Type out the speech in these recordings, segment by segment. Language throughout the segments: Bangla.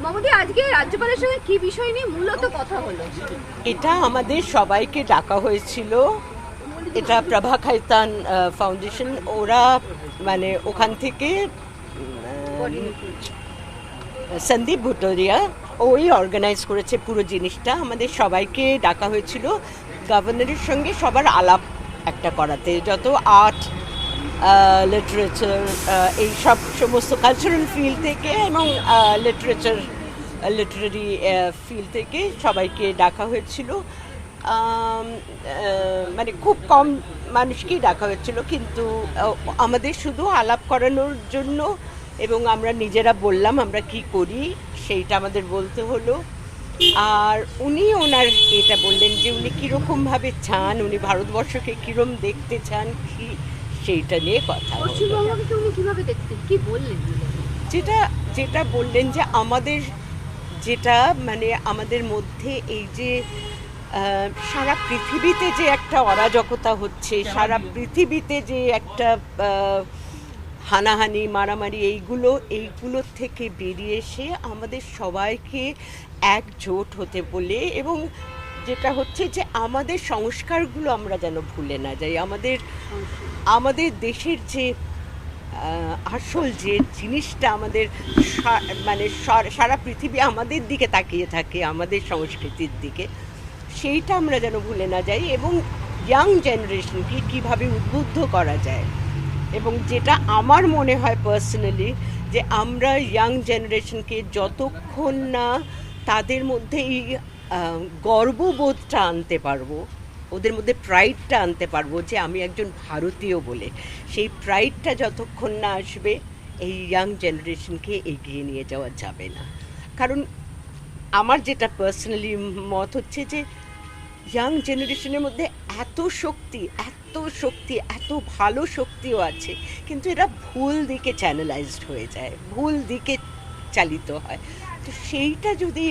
মমতা আজকে রাজ্যপালের সঙ্গে কি বিষয় নিয়ে মূলত কথা হলো? এটা আমাদের সবাইকে ডাকা হয়েছিল। এটা প্রভা খাইতান ফাউন্ডেশন, ওরা মানে ওখান থেকে সন্দীপ ভুটোরিয়া ওই অর্গানাইজ করেছে পুরো জিনিসটা। আমাদের সবাইকে ডাকা হয়েছিল গভর্নরের সঙ্গে সবার আলাপ একটা করাতে, যত আর্ট, লিটারেচার, এই সব সমস্ত কালচারাল ফিল্ড থেকে এবং লিটারারি ফিল্ড থেকে সবাইকে ডাকা হয়েছিল। মানে খুব কম মানুষকেই ডাকা হয়েছিল, কিন্তু আমাদের শুধু আলাপ করানোর জন্য, এবং আমরা নিজেরা বললাম আমরা কি করি সেইটা আমাদের বলতে হলো। আর উনি ওনার এটা বললেন যে উনি কীরকমভাবে চান, উনি ভারতবর্ষকে কীরকম দেখতে চান, কি সেইটা নিয়ে কথা। পশ্চিমবঙ্গকে উনি কিভাবে দেখতেন, কি বললেন? যেটা বললেন যে আমাদের যেটা মানে আমাদের মধ্যে এই যে সারা পৃথিবীতে যে একটা অরাজকতা হচ্ছে, সারা পৃথিবীতে যে একটা হানাহানি মারামারি এইগুলোর থেকে বেরিয়ে এসে আমাদের সবাইকে একজোট হতে বলে, এবং যেটা হচ্ছে যে আমাদের সংস্কারগুলো আমরা যেন ভুলে না যাই। আমাদের দেশের যে আসল যে জিনিসটা আমাদের মানে সারা পৃথিবী আমাদের দিকে তাকিয়ে থাকে, আমাদের সংস্কৃতির দিকে, সেইটা আমরা যেন ভুলে না যাই, এবং ইয়াং জেনারেশনকে কীভাবে উদ্বুদ্ধ করা যায়। এবং যেটা আমার মনে হয় পার্সোনালি, যে আমরা ইয়াং জেনারেশনকে যতক্ষণ না তাদের মধ্যে এই গর্ববোধটা আনতে পারবো, ওদের মধ্যে প্রাইডটা আনতে পারবো যে আমি একজন ভারতীয় বলে, সেই প্রাইডটা যতক্ষণ না আসবে এই ইয়াং জেনারেশনকে এগিয়ে নিয়ে যাওয়া যাবে না। কারণ আমার যেটা পার্সোনালি মত হচ্ছে যে ইয়াং জেনারেশনের মধ্যে এত শক্তি, এত ভালো শক্তিও আছে, কিন্তু এরা ভুল দিকে চ্যানেলাইজড হয়ে যায়, ভুল দিকে চালিত হয়। তো সেইটা যদি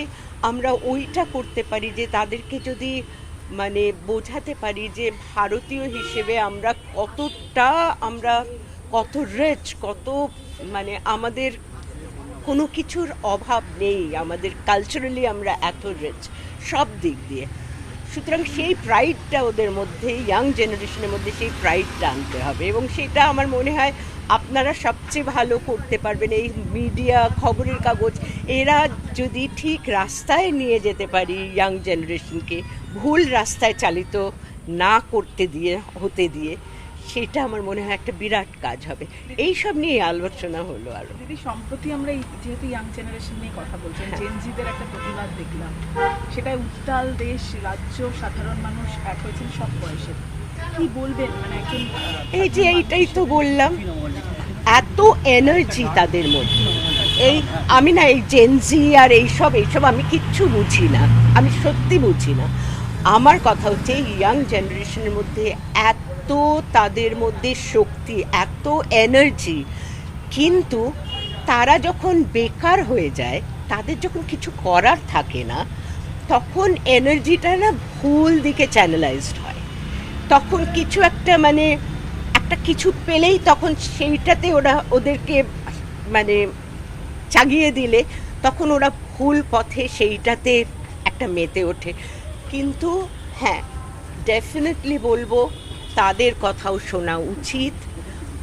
আমরা ওইটা করতে পারি, যে তাদেরকে যদি মানে বোঝাতে পারি যে ভারতীয় হিসেবে আমরা কত রিচ, কত মানে আমাদের কোনো কিছুর অভাব নেই, আমাদের কালচারালি আমরা এত রিচ সব দিক দিয়ে। সুতরাং সেই প্রাইডটা ওদের মধ্যে, ইয়াং জেনারেশনের মধ্যে সেই প্রাইডটা আনতে হবে, এবং সেটা আমার মনে হয় আপনারা সবচেয়ে ভালো করতে পারবেন। এই মিডিয়া, খবরের কাগজ, এরা যদি ঠিক রাস্তায় নিয়ে যেতে পারি ইয়াং জেনারেশনকে, ভুল রাস্তায় চালিত না হতে দিয়ে, সেটা আমার মনে হয় একটা বিরাট কাজ হবে। এই সব নিয়ে আলোচনা হলো। আরো দিদি, সম্প্রতি আমরা যেহেতু ইয়াং জেনারেশন নিয়ে কথা বলছেন, জেনজিদের একটা প্রতিবাদ দেখলাম, সেটাই উত্তাল দেশ, রাজ্য, সাধারণ মানুষ এক হয়েছেন সব বয়সে। কি বলবেন? মানে একজন এই যে এইটাই তো বললাম, এত এনার্জি তাদের মধ্যে। আমি না এই জেনজি আর এইসব আমি কিচ্ছু বুঝি না, আমি সত্যি বুঝি না। আমার কথা হচ্ছে ইয়াং জেনারেশনের মধ্যে তাদের মধ্যে শক্তি, এত এনার্জি, কিন্তু তারা যখন বেকার হয়ে যায়, তাদের যখন কিছু করার থাকে না, তখন এনার্জিটা না ভুল দিকে চ্যানেলাইজড হয়। তখন কিছু একটা মানে একটা কিছু পেলেই তখন সেইটাতে ওদেরকে মানে চাগিয়ে দিলে তখন ওরা ভুল পথে সেইটাতে একটা মেতে ওঠে। কিন্তু হ্যাঁ, ডেফিনেটলি বলবো তাদের কথাও শোনা উচিত,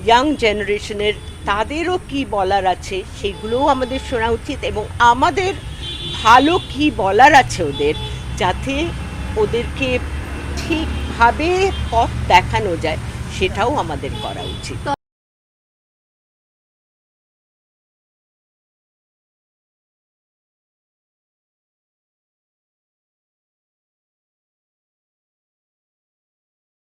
ইয়াং জেনারেশনের তাদেরও কি বলার আছে সেগুলোও আমাদের শোনা উচিত, এবং আমাদের ভালো কি বলার আছে ওদের, যাতে ওদেরকে ঠিকভাবে পথ দেখানো যায়, সেটাও আমাদের করা উচিত।